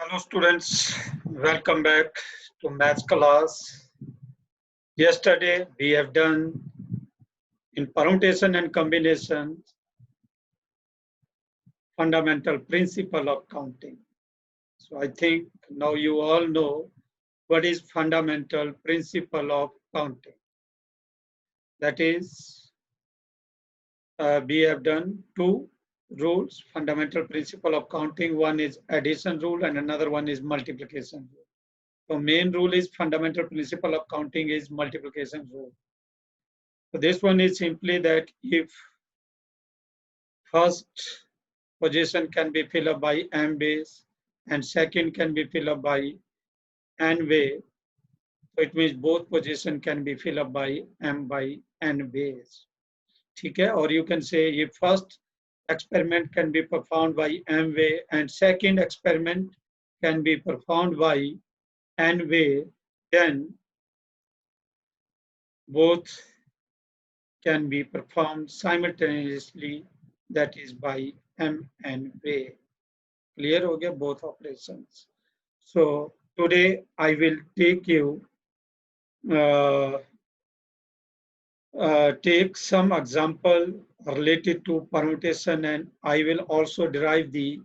Hello students, welcome back to maths class. Yesterday we have done in permutation and combination fundamental principle of counting. So I think now you all know what is fundamental principle of counting. That is, we have done two rules, fundamental principle of counting. One is addition rule and another one is multiplication rule. So main rule is fundamental principle of counting is multiplication rule. So this one is simply that if first position can be filled up by m base and second can be filled up by n way, so it means both position can be filled up by m by n base. Okay? Or you can say if first experiment can be performed by m way and second experiment can be performed by n way, then both can be performed simultaneously, that is by m and way. Clear हो गया both operations. So today I will take you take some example related to permutation, and I will also derive the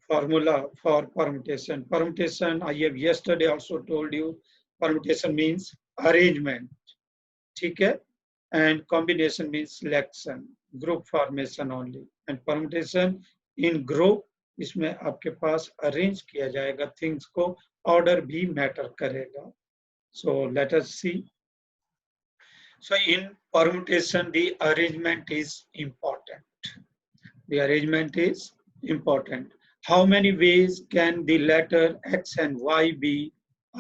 formula for permutation. Permutation, I have yesterday also told you, permutation means arrangement. ठीक है? And combination means selection, group formation only. And permutation in group, इसमें आपके पास arrange किया जाएगा things को, order भी matter करेगा. So let us see. So in permutation, the arrangement is important. The arrangement is important. How many ways can the letter X and Y be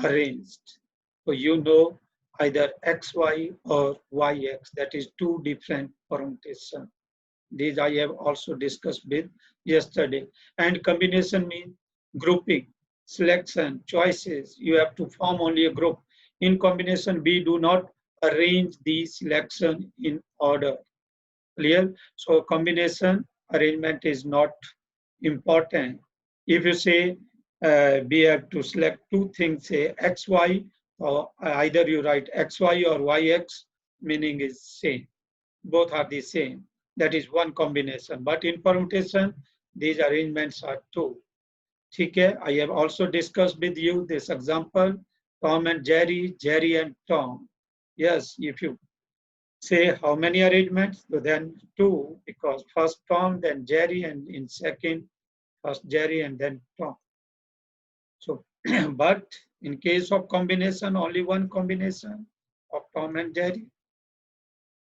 arranged? So you know either XY or YX, that is two different permutations. These I have also discussed with yesterday. And combination means grouping, selection, choices. You have to form only a group. In combination, we do not arrange the selection in order. Clear? So combination arrangement is not important. If you say we have to select two things, say XY, or either you write XY or YX, meaning is same. Both are the same. That is one combination. But in permutation, these arrangements are two. Okay? I have also discussed with you this example, Tom and Jerry, Jerry and Tom. Yes, if you say how many arrangements, so then two, because first Tom, then Jerry, and in second, first Jerry and then Tom. So, but in case of combination, only one combination of Tom and Jerry.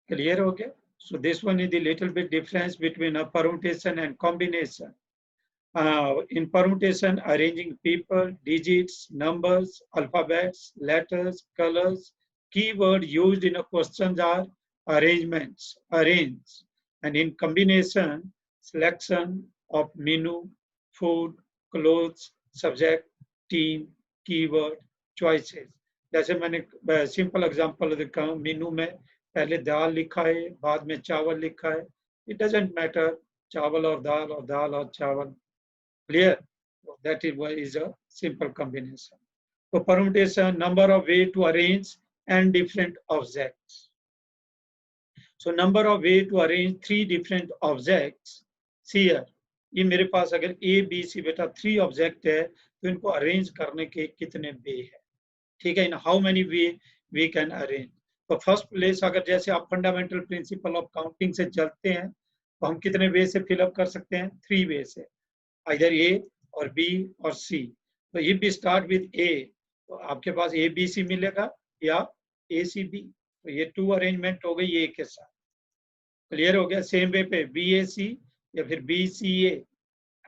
Clear? Okay. So this one is the little bit difference between a permutation and combination. In permutation, arranging people, digits, numbers, alphabets, letters, colors, keywords used in a question are arrangements, arrange. And in combination, selection of menu, food, clothes, subject, team, keyword, choices. जैसे मैंने simple example दिखा, मेनू में पहले दाल लिखा है, बाद में चावल लिखा है. It doesn't matter, चावल और दाल और चावल. Clear? That is a simple combination. So permutation, number of ways to arrange and different objects. So number of ways to arrange three different objects. See here, ये मेरे पास अगर A, B, C बेटा three object है, तो इनको arrange करने के कितने way है? ठीक है? In how many way we can arrange? तो first place अगर जैसे आप fundamental principle of counting से चलते हैं, तो हम कितने way से fill up कर सकते हैं? Three way से. Either A or B or C. So if we start with A, तो आपके पास A B C मिलेगा या A C B. तो ये two arrangement हो गई A के साथ. Clear हो गया? Same way पे B A C या फिर B C A.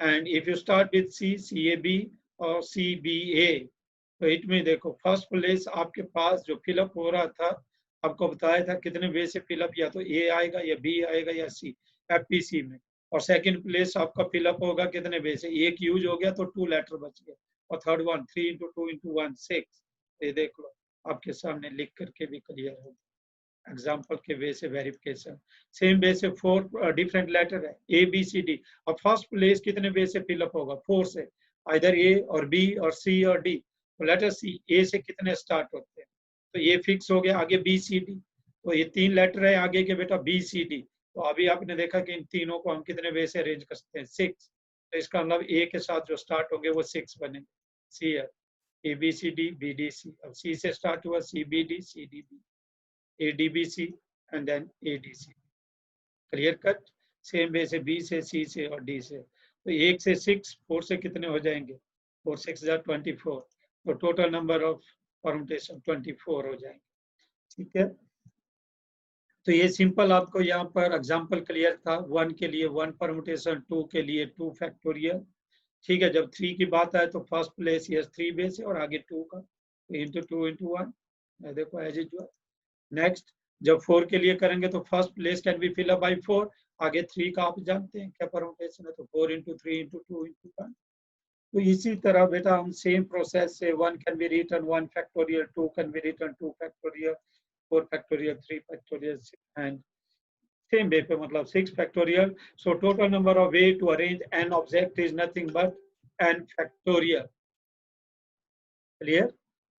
And if you start with C, C A B or C B A, तो it में देखो first place आपके पास जो fill up हो रहा था, आपको बताया था कितने way से fill up, या तो A आएगा या B आएगा या C, FPC में. और सेकंड प्लेस आपका फिलअप होगा कितने वे से, एक यूज हो गया तो टू लेटर बच गए, और थर्ड वन 3 into 2 into 1 6. ये देख लो आपके सामने लिख करके भी क्लियर होगा एग्जांपल के वे से वेरिफिकेशन. सेम वे से 4 डिफरेंट लेटर है A B C D, और फर्स्ट प्लेस कितने वे से फिलअप होगा 4 से, आइदर ए और बी और सी और डी। तो लेट अस सी ए से कितने स्टार्ट होते हैं, तो ये फिक्स हो गया, आगे बी सी डी, तो ये 3 लेटर है आगे के बेटा बी सी डी। तो अभी आपने देखा कि इन तीनों को हम कितने वे से अरेंज कर सकते हैं, 6। तो इसका मतलब ए के साथ जो स्टार्ट होंगे वो 6 बने, सी है A B C D B D C. अब सी से स्टार्ट हुआ C B D C D B A D B C and then A D C. Clear cut. Same way से बी से सी से और डी से। तो 1 से 6, 4 से कितने हो जाएंगे, 4 6 24। तो टोटल नंबर ऑफ परमुटेशन 24 हो जाएंगे। ठीक है, तो ये सिंपल आपको यहाँ पर एग्जांपल क्लियर था। 1 के लिए 1 परमुटेशन, 2 के लिए 2 फैक्टोरियल। ठीक है, जब 3 की बात आए तो फर्स्ट प्लेस यस 3 बेस है और आगे 2 का, इंटू 2 इंटू 1, देखो एज यूजुअल। नेक्स्ट, जब 4 के लिए करेंगे तो first place can be fill up by 4, आगे 3 का आप जानते हैं क्या परमुटेशन है, तो 4 इंटू 3 इंटू 2 इंटू 1। तो इसी तरह बेटा हम सेम प्रोसेस से 1 can be written 1 factorial, 2 can be written 2 factorial, 4 factorial, 3 factorial and same way पे मतलब 6 factorial. So total number of way to arrange n object is nothing but n factorial. Clear?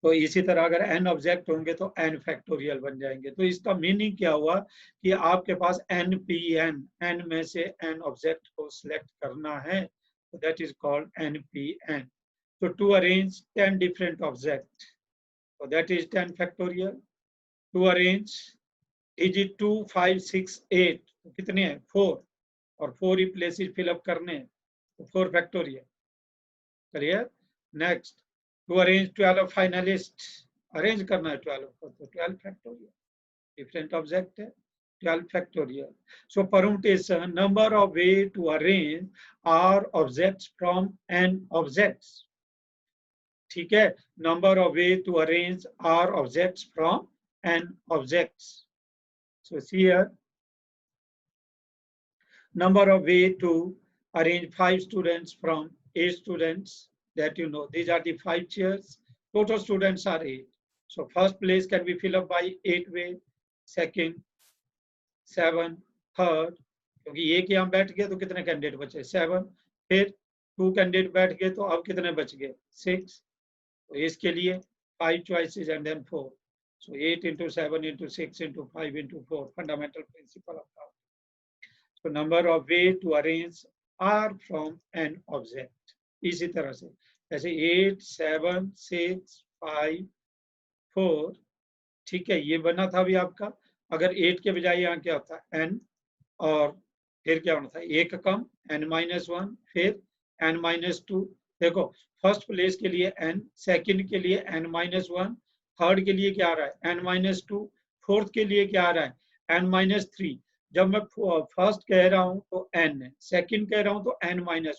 तो इसी तरह अगर n object होंगे तो n factorial बन जाएंगे। तो इसका मीनिंग क्या हुआ कि आपके पास npn, n में से n ऑब्जेक्ट को सिलेक्ट करना है, तो दैट इज कॉल्ड npn। तो टू अरेंज 10 डिफरेंट ऑब्जेक्ट, तो that is 10 factorial. To arrange digit 2 5 6 8, तो कितने हैं 4, और 4 ही प्लेसेस फिलअप करने हैं, तो 4 factorial. Clear. Next, to arrange 12 finalist, arrange करना है 12 को, तो 12 फैक्टोरियल। डिफरेंट ऑब्जेक्ट है, 12 factorial. So permutation, number of way to arrange R objects from N objects. ठीक है, number of way to arrange R objects from N objects. So see here, number of way to arrange 5 students from 8 students, that you know. These are the 5 chairs. Total students are 8. So first place can be filled up by 8 way, second 7, third, क्योंकि एक यहाँ बैठ गए तो कितने candidate बचे 7, फिर 2 candidate बैठ गए तो अब कितने बच गए 6। तो इसके लिए 5 choices and then 4. So 8 into 7 into 6 into 5 into 4, fundamental principle of counting. So number of way to arrange are from an object. इसी तरह से जैसे 8 7 6 5 4, ठीक है, ये बना था अभी आपका। अगर 8 के बजाय यहाँ क्या होता है n, और फिर क्या होना था एक कम n-1, फिर n-2। देखो फर्स्ट प्लेस के लिए n, सेकंड के लिए n-1, थर्ड के लिए क्या आ रहा है n-2, फोर्थ के लिए क्या आ रहा है n-3। जब मैं फर्स्ट कह रहा हूं तो n है, सेकंड कह रहा हूं तो n-1,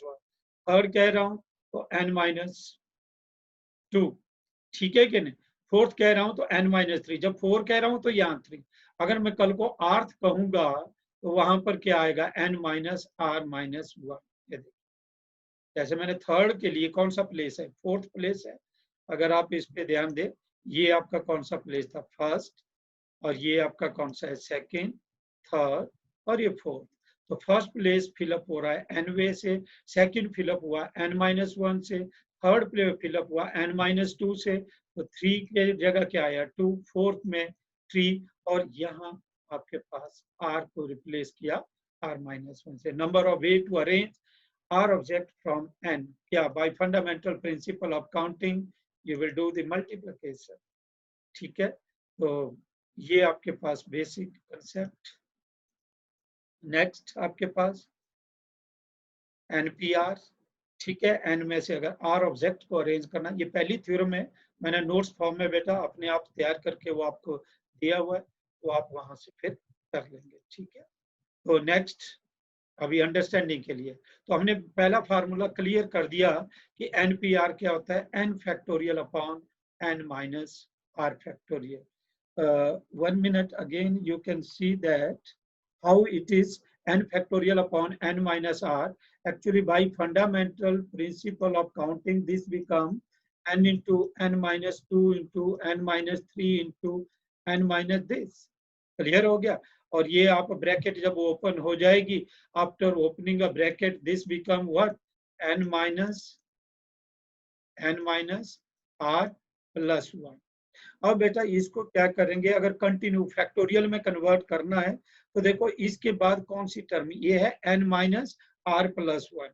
थर्ड कह रहा हूं तो n-2। ठीक है कि नहीं। फोर्थ कह रहा हूं तो n-3, जब 4 कह रहा हूं तो यहाँ 3। अगर मैं कल को आर्थ कहूंगा तो वहां पर क्या आएगा n-r-1। जैसे मैंने थर्ड के लिए कौन सा प्लेस है, फोर्थ प्लेस है। अगर आप इस पे ध्यान दें, ये आपका कौन सा प्लेस था फर्स्ट, और ये आपका कौन सा है सेकंड, थर्ड, और ये फोर्थ। तो फर्स्ट प्लेस फिलअप हो रहा है n वे से, सेकंड फिलअप हुआ n-1 से, थर्ड प्लेस फिलअप हुआ n-2 से। तो 3 के जगह क्या आया 2, फोर्थ में 3, और यहाँ आपके पास r को रिप्लेस किया r-1 से। Number of way to arrange r object from n, क्या by fundamental principle of counting you will do the multiplication। ठीक है, तो ये आपके पास बेसिक कंसेप्ट। नेक्स्ट आपके पास npr। ठीक है, n में से अगर r ऑब्जेक्ट को अरेंज करना, ये पहली थ्योरम है, मैंने नोट्स फॉर्म में बेटा अपने आप तैयार करके वो आपको दिया हुआ है, तो आप वहां से फिर कर लेंगे। ठीक है, तो नेक्स्ट अभी अंडरस्टैंडिंग के लिए, तो हमने पहला फार्मूला क्लियर कर दिया कि npr क्या होता है, n factorial upon n-r factorial. 1 minute again you can see that how it is n factorial upon n-r. Actually by fundamental principle of counting this become n into n-2 into n-3 into n- this। Clear हो गया। और ये आप bracket जब open हो जाएगी, after opening a bracket this become what n-, n minus R plus 1। अब बेटा इसको क्या करेंगे, अगर कंटिन्यू फैक्टोरियल में कन्वर्ट करना है तो देखो इसके बाद कौन सी टर्म, ये है n माइनस आर प्लस 1।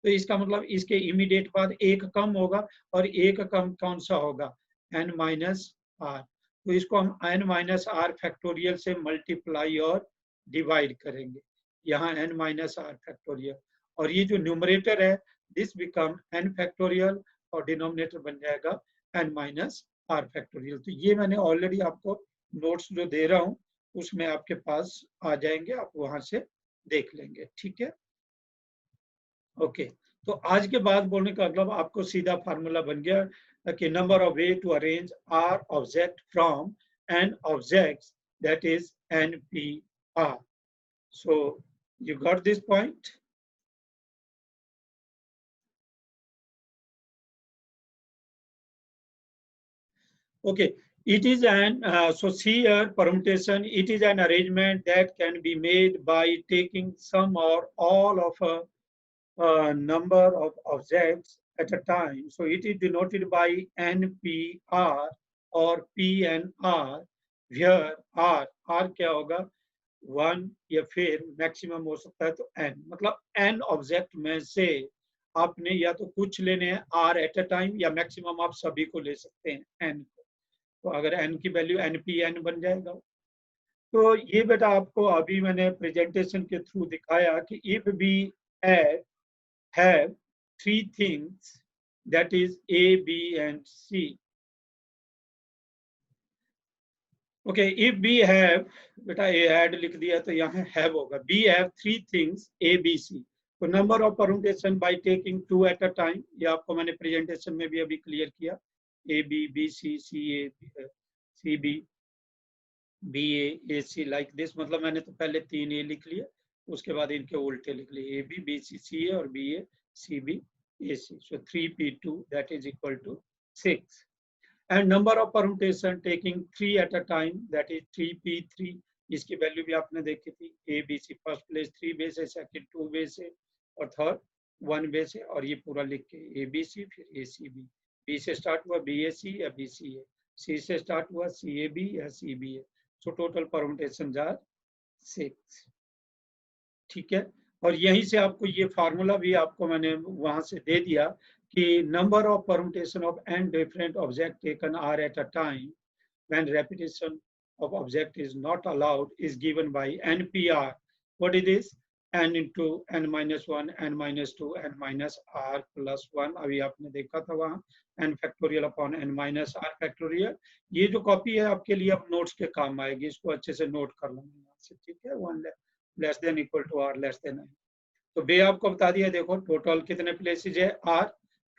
तो इसका मतलब इसके इमीडिएट बाद एक कम होगा, और एक कम कौन सा होगा, n माइनस आर। तो इसको हम n माइनस आर फैक्टोरियल से मल्टीप्लाई और डिवाइड करेंगे, यहाँ n माइनस आर फैक्टोरियल, और ये जो न्यूमरेटर है दिस बिकम n फैक्टोरियल, और डिनोमिनेटर बन जाएगा n माइनस आर फैक्टोरियल। तो ये मैंने ऑलरेडी आपको नोट्स जो दे रहा हूँ उसमें आपके पास आ जाएंगे, आप वहां से देख लेंगे, ठीक है। ओके, तो आज के बाद बोलने का मतलब आपको सीधा फार्मूला बन गया कि number of way to arrange R object from N object that is NP-R. So you got this point? Okay, it is an so see here permutation. It is an arrangement that can be made by taking some or all of a number of objects at a time. So it is denoted by NP-R or PNR, where R क्या होगा, 1 या फिर maximum हो सकता है तो n, मतलब n object में से आपने या तो कुछ लेने हैं R एट अ टाइम, या मैक्सिमम आप सभी को ले सकते हैं n को। तो अगर n की वैल्यू NP-N बन जाएगा। तो ये बेटा आपको अभी मैंने प्रेजेंटेशन के थ्रू दिखाया कि if we have three things, that is A, B and C. Okay, if B have, बेटा A had लिख दिया तो यहाँ have होगा, B have three things A, B, C. तो number of permutation by taking 2 eight a time, ये आपको मैंने प्रेजेंटेशन में भी अभी क्लियर किया, A, B, B, C, C, A, C, B, B, A, A, C, like this. मतलब मैंने तो पहले 3 A लिख लिया, उसके बाद इनके उल्टे लिख लिए, A, B, B, C, C, A और B, A, C, B, A, C. So 3P2 that is equal to 6. And number of permutation taking 3 at a time, that is 3P3. इसकी वैल्यू भी आपने देखी थी, A, B, C first place 3 base है, second 2 base है, और third 1 base है, और ये पूरा लिख के A, B, C फिर A, C, B. B से स्टार्ट हुआ B, A, C या B, C, A. C से स्टार्ट हुआ C, A, B या C, B, A. So total permutations are 6. ठीक है, और यहीं से आपको ये फार्मूला भी आपको मैंने वहां से दे दिया कि number of permutation of n different object taken are at a time when repetition of object is not allowed is given by NP-R. What is this, n into n minus 1, n minus 2, n minus r plus 1. अभी आपने देखा था वहाँ n factorial upon n minus r factorial. ये जो copy है आपके लिए अब नोट्स के काम आएगी, इसको अच्छे से नोट कर लेंगे यहाँ से, ठीक है। 1 less than equal to r less than n। तो बे आपको बता दिया, देखो टोटल कितने प्लेसेज है r।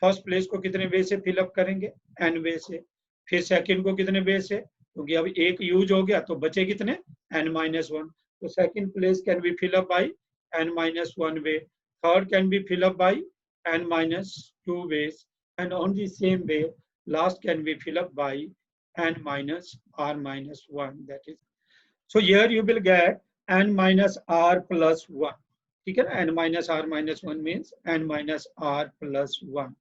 फर्स्ट प्लेस को कितने वे से फिलअप करेंगे, n वे से। फिर सेकंड को कितने वे से, क्योंकि अब एक यूज हो गया तो बचे कितने, n minus 1। तो second place can be fill up by n minus 1 way. Third can be filled up by n minus 2 ways, and on the same way last can be filled up by n minus r minus 1. That is, so here you will get n minus r plus 1. ठीक है ना, n minus r minus 1 means n minus r plus 1.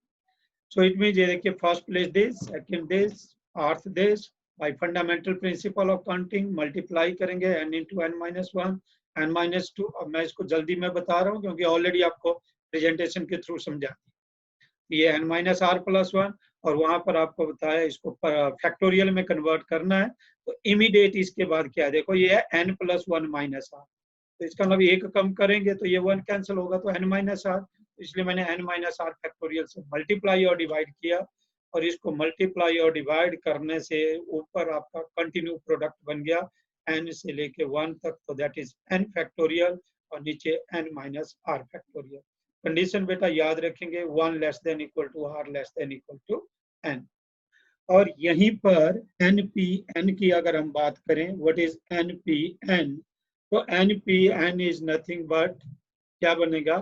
So it means ये देखिए first place this, second this, fourth this. By fundamental principle of counting multiply करेंगे n into n minus 1, n minus 2. अब मैं इसको जल्दी में बता रहा हूँ क्योंकि ऑलरेडी आपको प्रेजेंटेशन के थ्रू समझा, ये n minus r plus 1, और वहां पर आपको बताया इसको फैक्टोरियल में कन्वर्ट करना है। तो इमीडिएट इसके बाद क्या है, देखो ये है n plus 1 minus r। तो इसका मतलब एक कम करेंगे तो ये 1 कैंसिल होगा, तो n minus r। इसलिए मैंने n minus r फैक्टोरियल से मल्टीप्लाई और डिवाइड किया, और इसको मल्टीप्लाई और डिवाइड करने से ऊपर आपका कंटिन्यू प्रोडक्ट बन गया n से लेके 1 तक, तो दैट इज n फैक्टोरियल, और नीचे n minus r factorial. Condition बेटा याद रखेंगे, 1 less than equal to r less than equal to n। और यहीं पर NP-N की अगर हम बात करें, व्हाट इज NP-N, तो NP-N इज नथिंग बट क्या बनेगा,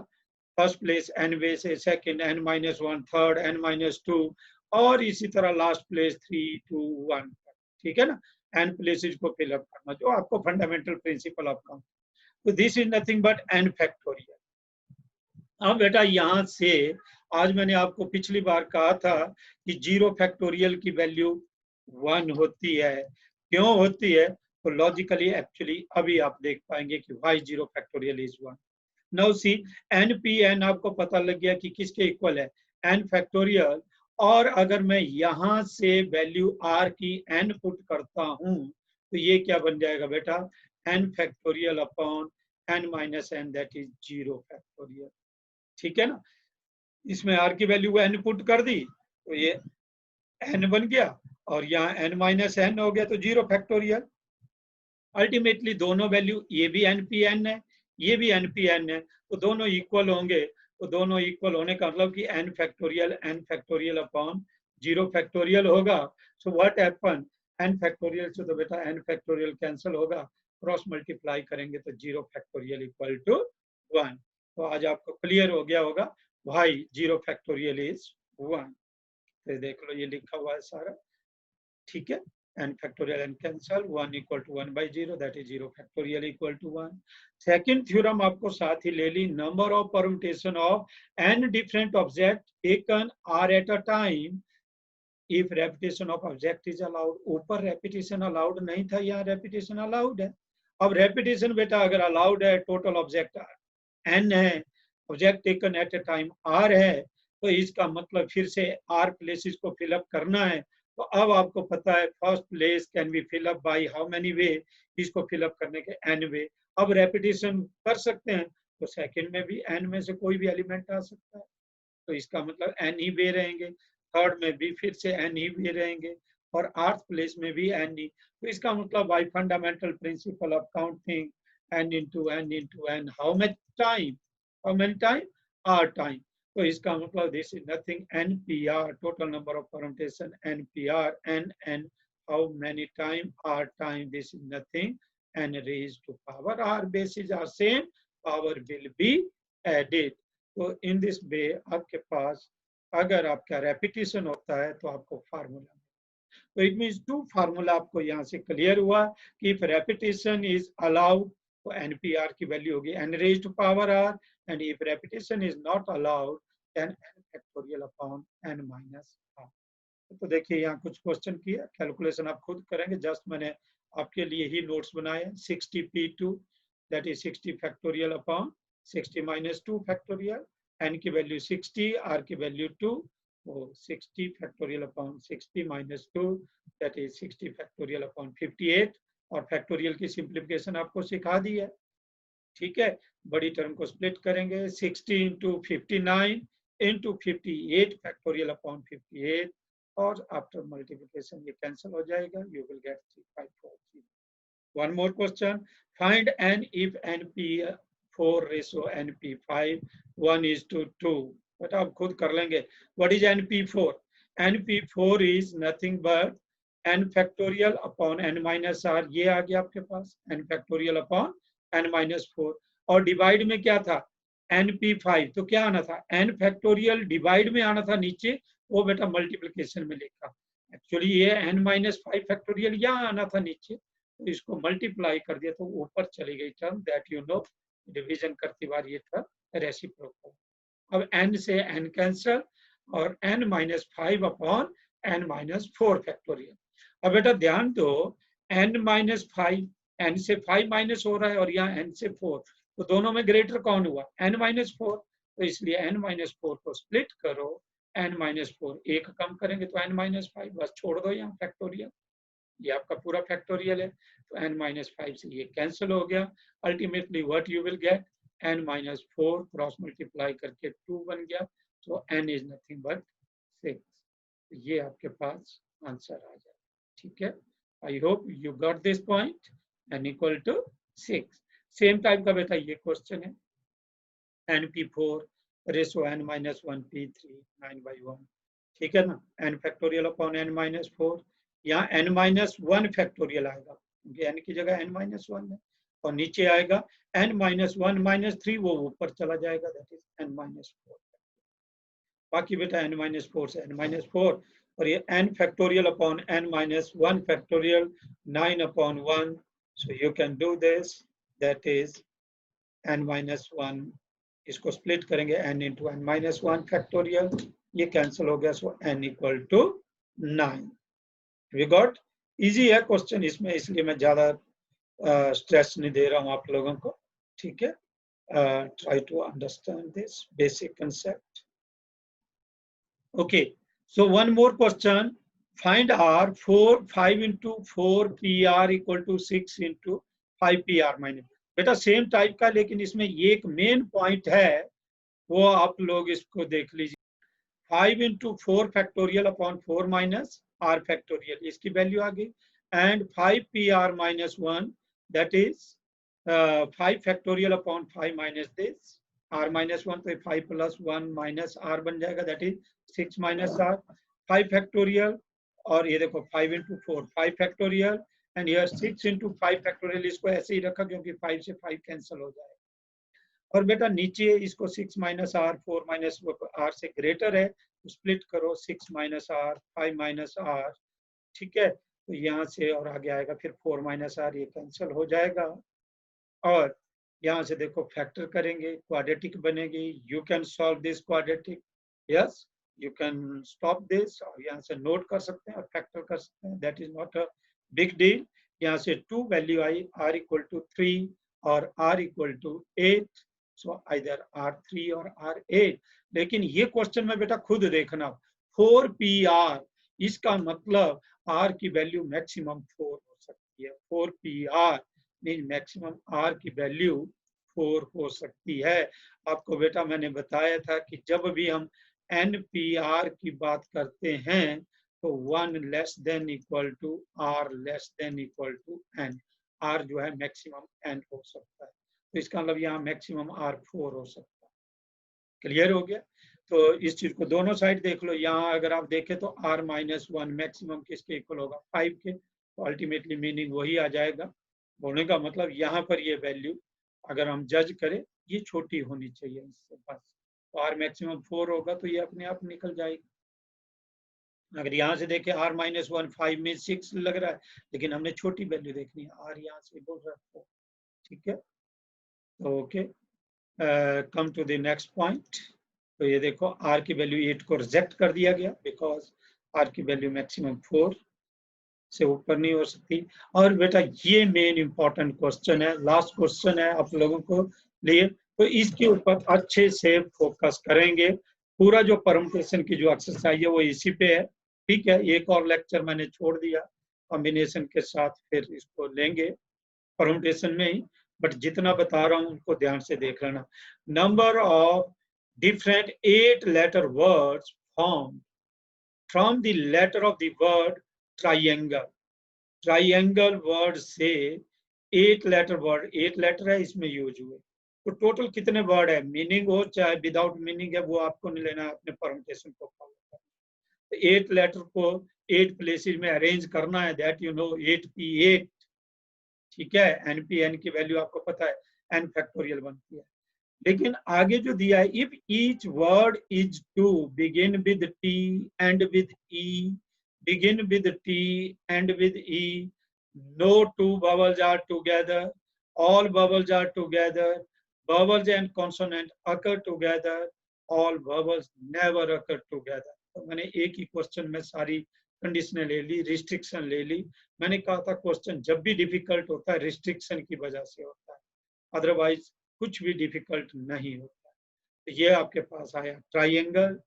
फर्स्ट प्लेस n वे से, second n minus 1, third n minus 2, और इसी तरह लास्ट प्लेस 3, 2, 1। ठीक है ना, n प्लेसेज को फिलअप करना, जो आपको फंडामेंटल प्रिंसिपल ऑफ काउंट। तो this is nothing but n factorial. अब बेटा यहाँ से आज मैंने आपको पिछली बार कहा था कि 0 फैक्टोरियल की वैल्यू 1 होती है। क्यों होती है? तो लॉजिकली एक्चुअली अभी आप देख पाएंगे कि why 0 factorial is 1। Now C N P N आपको पता लग गया कि किसके इक्वल है, एन फैक्टोरियल। और अगर मैं यहां से वैल्यू आर की एन पुट करता हूं तो ये क्या बन जाएगा बेटा, N factorial upon N minus N, that is 0 factorial. ठीक है ना, इसमें आर की वैल्यू एन पुट कर दी तो ये एन बन गया और यहाँ एन माइनस एन हो गया तो 0 फैक्टोरियल। अल्टीमेटली दोनों वैल्यू, ये भी एन पी एन है, ये भी एन पी एन है, तो दोनों इक्वल होंगे। तो दोनों इक्वल होने का मतलब कि एन फैक्टोरियल अपॉन 0 फैक्टोरियल होगा। So what happen, N factorial से तो बेटा एन फैक्टोरियल कैंसिल होगा, क्रॉस मल्टीप्लाई करेंगे तो 0 फैक्टोरियल इक्वल टू 1। तो आज आपको क्लियर हो गया होगा भाई 0 फैक्टोरियल इज 1। तो देख लो ये लिखा हुआ है सारा, ठीक है। n factorial n cancel, 1 equal to 1 by 0, that is 0 factorial equal to 1। Second theorem आपको साथ ही ले ली, number of permutation of n different object taken are at a time if repetition of object is allowed. ऊपर repetition allowed नहीं था, यहाँ repetition allowed है। अब रेपिटेशन बेटा अगर अलाउड है, टोटल ऑब्जेक्ट n है, object taken at a time r है, तो इसका मतलब फिर से r प्लेसेस को फिलअप करना है। तो अब आपको पता है first place can be fill up by how many वे, इसको फिलअप करने के n वे। अब रेपिटेशन कर सकते हैं तो सेकंड में भी n में से कोई भी एलिमेंट आ सकता है, तो इसका मतलब n ही वे रहेंगे। थर्ड में भी फिर से n ही वे रहेंगे और आर्थ प्लेस में भी n ही। तो इसका मतलब bye fundamental principle of counting n into n into n, how much time, how many time, r time। तो इसका मतलब this is nothing npr, total number of permutation npr, n how many time r time, this is nothing n raised to power r, bases are same, power will be added। तो in this way आपके पास अगर आपका repetition होता है तो आपको formula, तो it means to formula आपको यहाँ से क्लियर हुआ कि इफ रेपिटेशन इज अलाउड तो एनपीआर की वैल्यू होगी N raise to power R, and if repetition is not allowed then N factorial upon N minus R. तो देखिए यहाँ कुछ क्वेश्चन किया, कैलकुलेशन आप खुद करेंगे, जस्ट मैंने आपके लिए ही नोट्स बनाए। 60p2 that is 60 factorial upon 60 minus 2 factorial, N की वैल्यू 60, आर की वैल्यू 2, तो 60 factorial upon 60 minus 2 that is 60 factorial upon 58। और फैक्टोरियल की सिंप्लीफिकेशन आपको सिखा दी है, ठीक है। बड़ी टर्म को स्प्लिट करेंगे, 60 इंटू 59 इंटू 58 फैक्टोरियल अपॉन 58, और आफ्टर मल्टीप्लिकेशन ये कैंसिल हो जाएगा, you will get 3540। One more question, find n if np4 ratio np5 1:2। But आप खुद कर लेंगे। What is np4? np4 is nothing but n factorial upon n minus r, ये आ गया आपके पास n factorial upon n minus 4। और divide में क्या था, np5, तो क्या आना था, n फैक्टोरियल डिवाइड में आना था नीचे, वो बेटा मल्टीप्लिकेशन में लिखा। एक्चुअली ये n माइनस 5 फैक्टोरियल यहाँ आना था नीचे, तो इसको मल्टीप्लाई कर दिया तो ऊपर चली गई term, that you know division करती बार ये टर्म रेसिप्रोकल। अब n से n कैंसल और n minus 5 upon n minus 4 factorial. अब बेटा ध्यान दो, n माइनस 5, n से 5 माइनस हो रहा है और यहाँ n से 4, तो दोनों में ग्रेटर कौन हुआ, n माइनस 4। तो इसलिए n माइनस 4 को स्प्लिट करो, n माइनस 4 एक कम करेंगे तो n माइनस 5, बस छोड़ दो यहाँ फैक्टोरियल, ये आपका पूरा फैक्टोरियल है। तो n माइनस 5 से ये कैंसिल हो गया। Ultimately what you will get, n minus 4 cross multiply करके 2 बन गया, तो n इज नथिंग बट 6। ये आपके पास आंसर आ जाए, ठीक है। I hope you got this point, n equal to 6। Same type का बेटा ये क्वेश्चन है, np4 ratio n minus 1 p3 9/1, ठीक है ना, n factorial upon n minus 4, यहाँ n माइनस 1 फैक्टोरियल आएगा क्योंकि n की जगह n माइनस 1 है, और नीचे आएगा n माइनस 1 माइनस 3, वो ऊपर चला जाएगा, दैट इज n माइनस 4। बाकी बेटा n माइनस 4 से n माइनस 4, और ये n factorial upon n minus 1 factorial 9/1, so you can do this, that is n minus 1 इसको स्प्लिट करेंगे n into n minus 1 factorial, ये कैंसिल हो गया, so n equal to 9। We got. Easy है question इसमें, इसलिए मैं ज्यादा स्ट्रेस नहीं दे रहा हूं आप लोगों को, ठीक है। Try to understand this basic concept. Okay, so one more question. Find R 5 into 4 PR equal to 6 into 5 PR minus। बेटा सेम टाइप का, लेकिन इसमें ये एक मेन पॉइंट है, वो आप लोग इसको देख लीजिए। 5 into 4 factorial upon 4 minus R factorial, इसकी वैल्यू आ गई। And 5 PR minus 1 that is 5 factorial upon 5 minus this R minus 1, तो 5 प्लस 1 माइनस R बन जाएगा, that is 6 minus R। 5 factorial, और ये देखो 5 इंटू 4 5 फैक्टोरियल, एंड ये 6 इंटू 5 फैक्टोरियल, इसको ऐसे ही रखा क्योंकि 5 से 5 कैंसिल हो जाएगा। और बेटा नीचे इसको 6 माइनस R 4 माइनस R से ग्रेटर है, तो स्प्लिट करो 6 माइनस R 5 माइनस R, ठीक है। तो यहाँ से और आगे आएगा फिर 4 माइनस R, ये कैंसिल हो जाएगा। और यहाँ से देखो फैक्टर करेंगे, क्वाड्रेटिक बनेगी। You can solve this quadratic, yes you can stop this, और यहाँ से नोट कर सकते हैं और फैक्टर कर सकते हैं, that is not a big deal. यहाँ से 2 वैल्यू आई, R इक्वल टू 3 और R equal to 8, so either R3 और R8। लेकिन ये क्वेश्चन में बेटा खुद देखना, 4PR, इसका मतलब R की वैल्यू मैक्सिमम 4 हो सकती है। 4PR मीन मैक्सिमम R की वैल्यू 4 हो सकती है। आपको बेटा मैंने बताया था कि जब भी हम NPR की बात करते हैं तो 1 less than equal to R less than equal to N। R जो है मैक्सिमम N हो सकता है, तो इसका मतलब यहाँ मैक्सिमम R 4 हो सकता है। क्लियर हो गया? तो इस चीज को दोनों साइड देख लो। यहाँ अगर आप देखें तो R माइनस 1 मैक्सिमम किसके इक्वल होगा, 5 के, तो अल्टीमेटली मीनिंग वही आ जाएगा। बोलने का मतलब यहाँ पर ये वैल्यू अगर हम जज करें, ये छोटी होनी चाहिए इससे, बस। तो R मैक्सिमम 4 होगा, तो ये अपने आप निकल जाएगी। अगर यहाँ से देखें R माइनस 1 5 में 6 लग रहा है, लेकिन हमने छोटी वैल्यू देखनी है, R यहाँ से बोल रहा है, ठीक है। Okay, come to the next point. तो ये देखो R की वैल्यू 8 को रिजेक्ट कर दिया गया, बिकॉज R की वैल्यू मैक्सिमम 4 से ऊपर नहीं हो सकती। और बेटा ये मेन इंपॉर्टेंट क्वेश्चन है, लास्ट क्वेश्चन है आप लोगों को लिए, तो इसके ऊपर अच्छे से फोकस करेंगे। पूरा जो परम्यूटेशन की जो एक्सरसाइज है वो इसी पे है, ठीक है। एक और लेक्चर मैंने छोड़ दिया कॉम्बिनेशन के साथ, फिर इसको लेंगे परम्यूटेशन में ही, बट जितना बता रहा हूँ उनको ध्यान से देख लेना। Number of different 8 letter words formed from the letter of the word triangle। Triangle word से 8 लेटर वर्ड, 8 लेटर है इसमें यूज हुए, तो टोटल कितने वर्ड है, मीनिंग हो चाहे विदाउट मीनिंग है, वो आपको नहीं लेना है, अपने परम्यूटेशन को फॉलो करना। तो 8 लेटर को 8 प्लेसेस में अरेंज करना है, दैट यू नो 8P8, ठीक है। NPN की वैल्यू आपको पता है, N फैक्टोरियल बनती है। लेकिन आगे जो दिया है, if each word is to begin with T and with E, begin with T and with E, no two vowels are together, all vowels are together, vowels and consonant occur together, all vowels never occur together। तो मैंने एक ही question में सारी कंडीशनें ले ली, restriction ले ली। मैंने कहा था क्वेश्चन जब भी डिफिकल्ट होता है रिस्ट्रिक्शन की वजह से होता है, अदरवाइज कुछ भी डिफिकल्ट नहीं होता। तो ये आपके पास आया ट्राइंगल।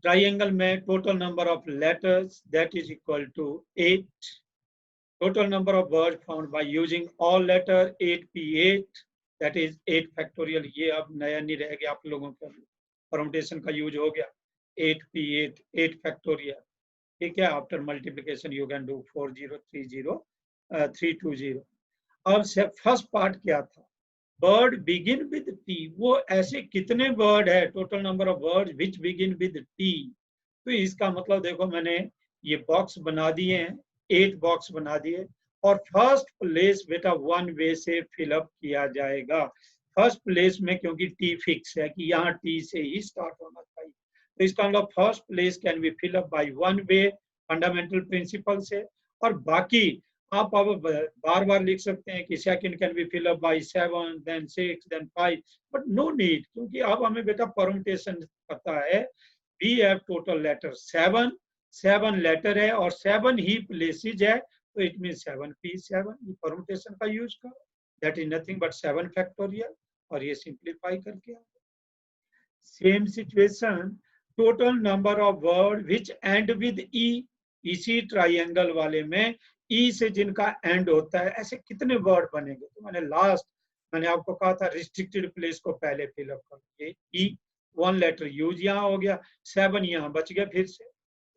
ट्राइंगल में total number of letters that is equal to 8, total number of word found by using all letter 8P8 that is 8 factorial. ये अब नया नहीं रह गया, आप लोगों का परम्यूटेशन का यूज हो गया, 8P8 8 फैक्टोरियल, ठीक है। After multiplication you can do 4030 320। अब फर्स्ट पार्ट क्या था, वर्ड बिगिन विद T, वो ऐसे कितने वर्ड है, total number of word which begin with T। तो इसका मतलब देखो मैंने ये बॉक्स बना दिए हैं, 8 बॉक्स बना दिए, और फर्स्ट प्लेस बेटा 1 वे से फिलअप किया जाएगा। फर्स्ट प्लेस में क्योंकि T फिक्स है कि यहाँ T से ही स्टार्ट होना चाहिए, तो इसका मतलब first place can be fill up by 1 way fundamental principle से, और बाकी आप अब बार बार लिख सकते हैं कि second can be fill up by 7 then 6 then 5, but no need, क्योंकि अब हमें बेटा परमुटेशन पता है। We have total letter 7, 7 letter है और 7 ही प्लेसेज है, तो इट मीन 7p7, ये परमुटेशन का यूज करो, that is nothing but 7 factorial, और ये सिंप्लीफाई करके आ गया। Same situation, total number of word which end with E, इसी ट्राइंगल वाले में ई से जिनका एंड होता है, ऐसे कितने वर्ड बनेंगे। तो मैंने आपको कहा था रिस्ट्रिक्टेड प्लेस को पहले फिलअप कर, ये ई 1 लेटर यूज यहाँ हो गया, 7 यहाँ बच गया फिर से,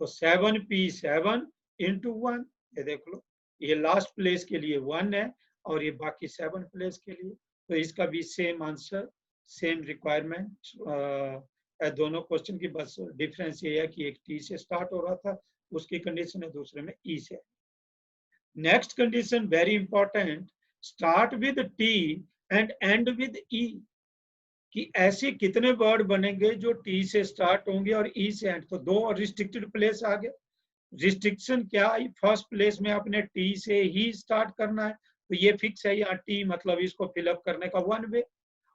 तो 7p7 इंटू 1, ये देख लो, ये लास्ट प्लेस के लिए 1 है और ये बाकी 7 प्लेस के लिए, तो इसका भी सेम आंसर, सेम रिक्वायरमेंट। दोनों क्वेश्चन की बस डिफरेंस ये है कि एक टी से स्टार्ट हो रहा था, उसकी कंडीशन है, दूसरे में ई से। Next condition very important, start with T and end with E, कि ऐसे कितने वर्ड बनेंगे जो टी से स्टार्ट होंगे और ई से एंड। तो दो रिस्ट्रिक्टेड प्लेस आ गए। रिस्ट्रिक्शन क्या है, फर्स्ट प्लेस में आपने टी से ही स्टार्ट करना है, तो ये फिक्स है यहाँ टी, मतलब इसको फिलअप करने का 1 वे,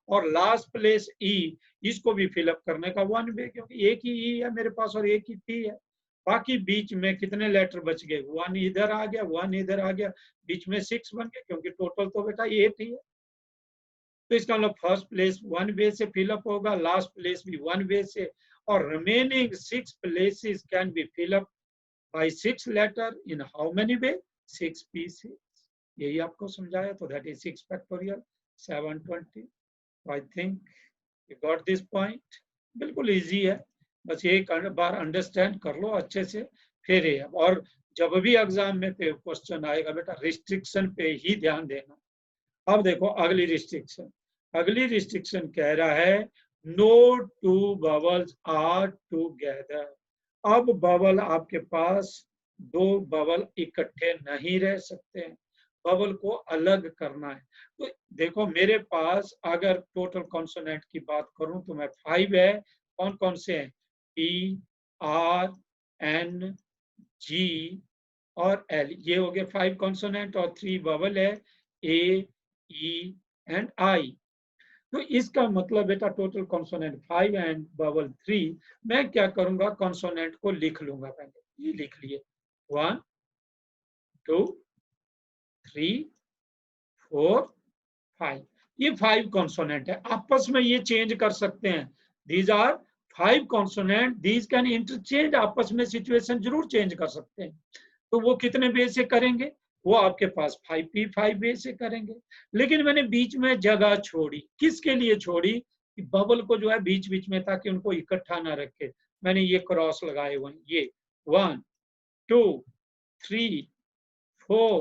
और लास्ट प्लेस ई, इसको भी फिलअप करने का 1 वे, क्योंकि एक ही ई है मेरे पास और एक ही टी है। बाकी बीच में कितने लेटर बच गए, 1 इधर आ गया, 1 इधर आ गया, बीच में 6 बन गए, क्योंकि टोटल तो बेटा 8 ही है। तो इसका मतलब फर्स्ट प्लेस 1 वे से फिलअप होगा, लास्ट प्लेस भी 1 वे से, और remaining 6 places can be fill up by 6 letter in how many way, 6p6। यही आपको समझाया, तो that is 6 factorial 720। I think you got this point. बिल्कुल इजी है, बस एक बार अंडरस्टैंड कर लो अच्छे से, फिर ये। और जब भी एग्जाम में क्वेश्चन आएगा बेटा, रिस्ट्रिक्शन पे ही ध्यान देना। अब देखो अगली रिस्ट्रिक्शन, अगली रिस्ट्रिक्शन कह रहा है no two vowels are together. अब बबल आपके पास, दो बबल इकट्ठे नहीं रह सकते हैं, बबल को अलग करना है। तो देखो मेरे पास अगर टोटल कॉन्सोनेंट की बात करूं तो मैं 5 है, कौन कौन से हैं, पी आर एन जी और एल, ये हो गए 5 कॉन्सोनेंट, और 3 बबल है, ए ई एंड आई। तो इसका मतलब बेटा टोटल कॉन्सोनेंट 5 एंड बबल 3। मैं क्या करूंगा, कॉन्सोनेंट को लिख लूंगा पहले, ये लिख लिए 1 2 3 4 5, ये 5 कॉन्सोनेंट है, आपस में ये चेंज कर सकते हैं। These are 5 consonant, these can interchange, आपस में सिचुएशन जरूर चेंज कर सकते हैं। तो वो कितने वे से करेंगे, वो आपके पास 5p5 वे से करेंगे। लेकिन मैंने बीच में जगह छोड़ी, किसके लिए छोड़ी, कि बबल को जो है बीच बीच में, ताकि उनको इकट्ठा ना रखे, मैंने ये क्रॉस लगाए हुए, ये 1 2 3 4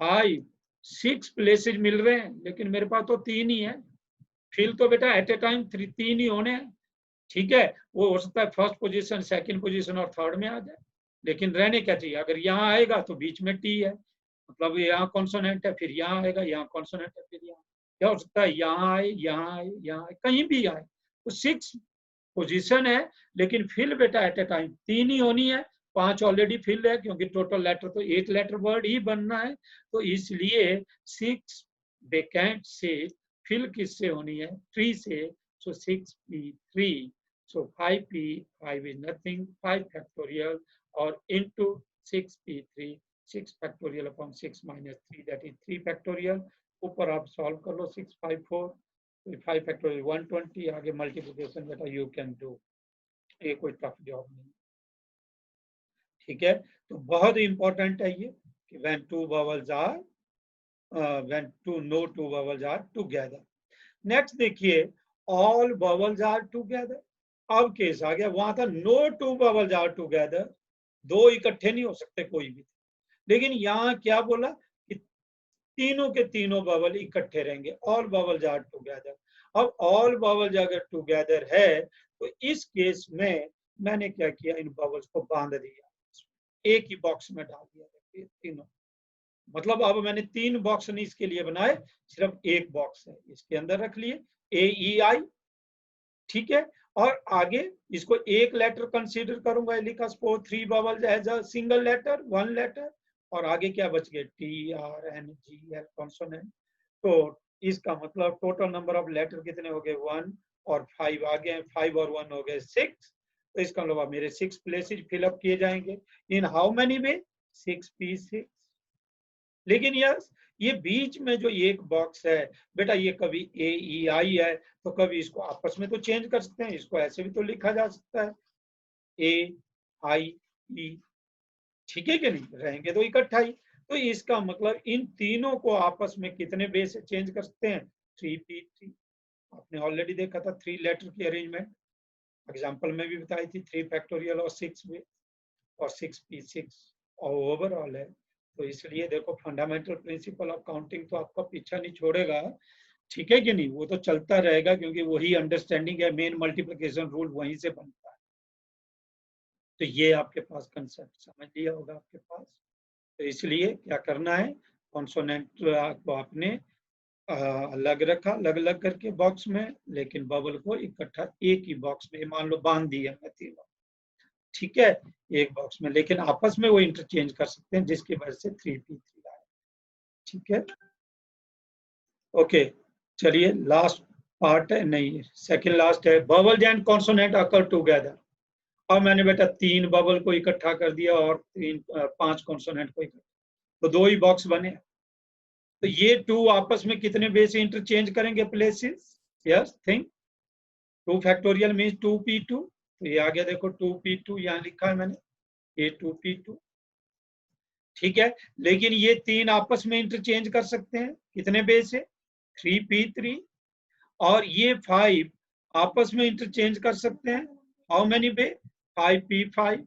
5 6 प्लेसेज मिल रहे हैं, लेकिन मेरे पास तो 3 ही है। फिल तो बेटा एट ए टाइम 3 ही होने हैं, ठीक है। वो हो सकता है फर्स्ट पोजीशन, सेकंड पोजीशन और थर्ड में आ जाए, लेकिन रहने क्या चाहिए, अगर यहाँ आएगा तो बीच में टी है, मतलब यहाँ कॉन्सोनेंट है, फिर यहाँ आएगा, यहाँ कॉन्सोनेंट है, फिर यहाँ, क्या हो सकता है यहाँ आए, यहाँ आए, यहाँ आए, कहीं भी आए। तो 6 पोजीशन है, लेकिन फिल बेटा एट ए टाइम 3 ही होनी है, 5 ऑलरेडी फिल है, क्योंकि टोटल लेटर तो 8 लेटर वर्ड ही बनना है, तो इसलिए 6 वेकेंट से फिल किससे होनी है, 3 से, so 6p3, so 5p5 is nothing, 5 factorial or into 6p3, 6 factorial upon 6 minus 3, that is 3 factorial। ऊपर आप सॉल्व कर लो, 6 5 4, 5 factorial 120, आगे मल्टीप्लिकेशन बेटा यू कैन डू, ये कोई टफ जॉब नहीं, ठीक है। तो बहुत इंपॉर्टेंट है ये कि when two vowels are when no two vowels are together। Next देखिए, ऑल बबल्स आर टुगेदर। अब केस आ गया, वहां था no two vowels are together, दो इकट्ठे नहीं हो सकते कोई भी, लेकिन यहाँ क्या बोला कि तीनों के तीनों बबल इकट्ठे रहेंगे, ऑल बबल्स आर टुगेदर। अब ऑल बबल्स अगर टुगेदर है तो इस केस में मैंने क्या किया, इन बबल्स को बांध दिया, एक ही बॉक्स में डाल दिया तीनों, मतलब अब मैंने 3 बॉक्स नहीं इसके लिए बनाए, सिर्फ एक बॉक्स है, इसके अंदर रख लिए AEI, ठीक है। और आगे इसको एक लेटर कंसीडर करूंगा, लिखा suppose 3 vowels as a single letter, 1 letter, और आगे क्या बच गए, T R N G L consonant. तो इसका मतलब टोटल नंबर ऑफ लेटर कितने हो गए, 1 और 5 आ गए, 5 और 1 हो गए 6। तो इसका मतलब मेरे 6 प्लेसेज फिलअप किए जाएंगे इन हाउ मेनी वे, 6p6। लेकिन यस, ये बीच में जो एक बॉक्स है बेटा, ये कभी ए ई आई है, तो कभी इसको आपस में तो चेंज कर सकते हैं, इसको ऐसे भी तो लिखा जा सकता है ए आई ई, ठीक है कि नहीं, रहेंगे तो इकट्ठा ही। तो इसका मतलब इन तीनों को आपस में कितने वे से चेंज कर सकते हैं, 3p3। आपने ऑलरेडी देखा था 3 लेटर की अरेंजमेंट, एग्जाम्पल में भी बताई थी, 3 फैक्टोरियल और 6 वे और 6p6 और ओवरऑल है। तो इसलिए देखो फंडामेंटल प्रिंसिपल ऑफ काउंटिंग तो आपका पीछा नहीं छोड़ेगा, ठीक है कि नहीं, वो तो चलता रहेगा क्योंकि वही अंडरस्टैंडिंग है, मेन मल्टीप्लिकेशन रूल वहीं से बनता है। तो ये आपके पास कंसेप्ट समझ लिया होगा आपके पास। तो इसलिए क्या करना है, कॉन्सोनेंट को आपने अलग रखा, अलग अलग करके बॉक्स में, लेकिन बबल को इकट्ठा एक ही बॉक्स में मान लो बांध दिया मैं तीनों, ठीक है, एक बॉक्स में, लेकिन आपस में वो इंटरचेंज कर सकते हैं जिसकी वजह से 3p3 आए, ठीक है। ओके, चलिए लास्ट पार्ट है, नहीं सेकंड लास्ट है, bubble and consonant occur together. अब मैंने बेटा 3 बबल को इकट्ठा कर दिया और 5 कॉन्सोनेंट को इकट्ठा, तो 2 ही बॉक्स बने। तो ये 2 आपस में कितने वे से इंटरचेंज करेंगे places, yes think, 2 factorial means 2p2। तो ये आ गया देखो 2p2 यहाँ लिखा है मैंने, ये 2p2, ठीक है। लेकिन ये 3 आपस में इंटरचेंज कर सकते हैं कितने वे से, 3p3। और ये 5 आपस में इंटरचेंज कर सकते हैं how many way, 5p5।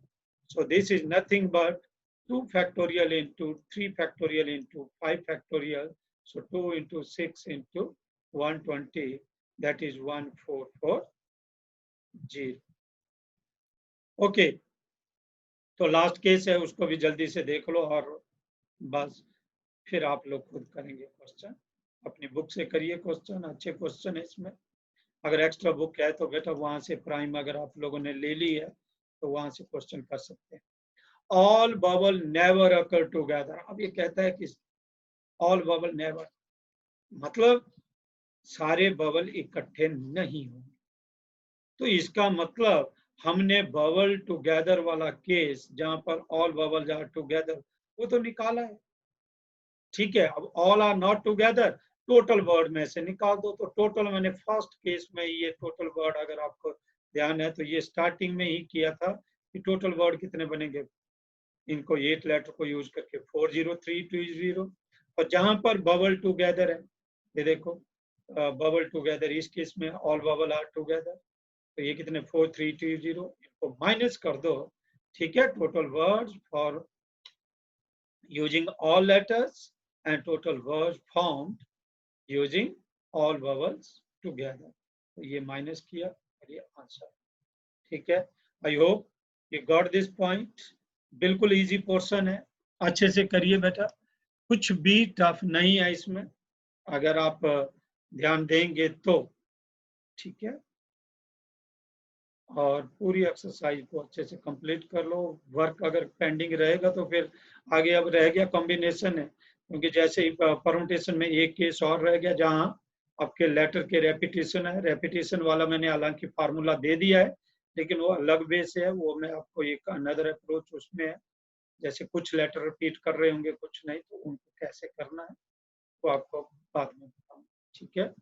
So this is nothing but 2 factorial into 3 factorial into 5 factorial. So 2 into 6 into 120, that is 1440। Okay, तो लास्ट केस है, उसको भी जल्दी से देख लो और बस फिर आप लोग खुद करेंगे क्वेश्चन, अपनी बुक से करिए क्वेश्चन, अच्छे क्वेश्चन है इसमें। अगर एक्स्ट्रा बुक है तो बेटा वहां से प्राइम अगर आप लोगों ने ले ली है तो वहां से क्वेश्चन कर सकते हैं। ऑल बबल नेवर अकर टुगेदर, अब ये कहता है कि ऑल बबल नेवर मतलब सारे बबल इकट्ठे नहीं होंगे। तो इसका मतलब हमने बबल टुगेदर वाला केस जहां पर ऑल बबल आर टुगेदर वो तो निकाला है, ठीक है। अब all are not together total word में से निकाल दो, तो टोटल मैंने फर्स्ट केस में ये टोटल वर्ड अगर आपको ध्यान है तो ये स्टार्टिंग में ही किया था कि टोटल वर्ड कितने बनेंगे, इनको 8 लेटर को यूज करके 40320। और जहां पर बबल टुगेदर है, ये देखो बबल टुगेदर, इस केस में ऑल बबल आर टुगेदर, तो ये कितने 4320, इनको माइनस कर दो, ठीक है। Total words for using all letters and total words formed using all bubbles together, तो ये माइनस किया और ये आंसर, ठीक है। I hope you got this point, बिल्कुल इजी पोर्शन है, अच्छे से करिए बेटा, कुछ भी टफ नहीं है इसमें अगर आप ध्यान देंगे तो, ठीक है। और पूरी एक्सरसाइज को अच्छे से कंप्लीट कर लो, वर्क अगर पेंडिंग रहेगा तो फिर आगे अब रह गया कॉम्बिनेशन है, क्योंकि जैसे ही परमुटेशन में एक केस और रह गया जहां आपके लेटर के रेपिटेशन है, रेपिटेशन वाला मैंने हालांकि फार्मूला दे दिया है लेकिन वो अलग वे से है, वो मैं आपको एक अनदर अप्रोच उसमें है, जैसे कुछ लेटर रिपीट कर रहे होंगे कुछ नहीं, तो उनको कैसे करना है वो आपको बाद में बताऊंगा, ठीक है।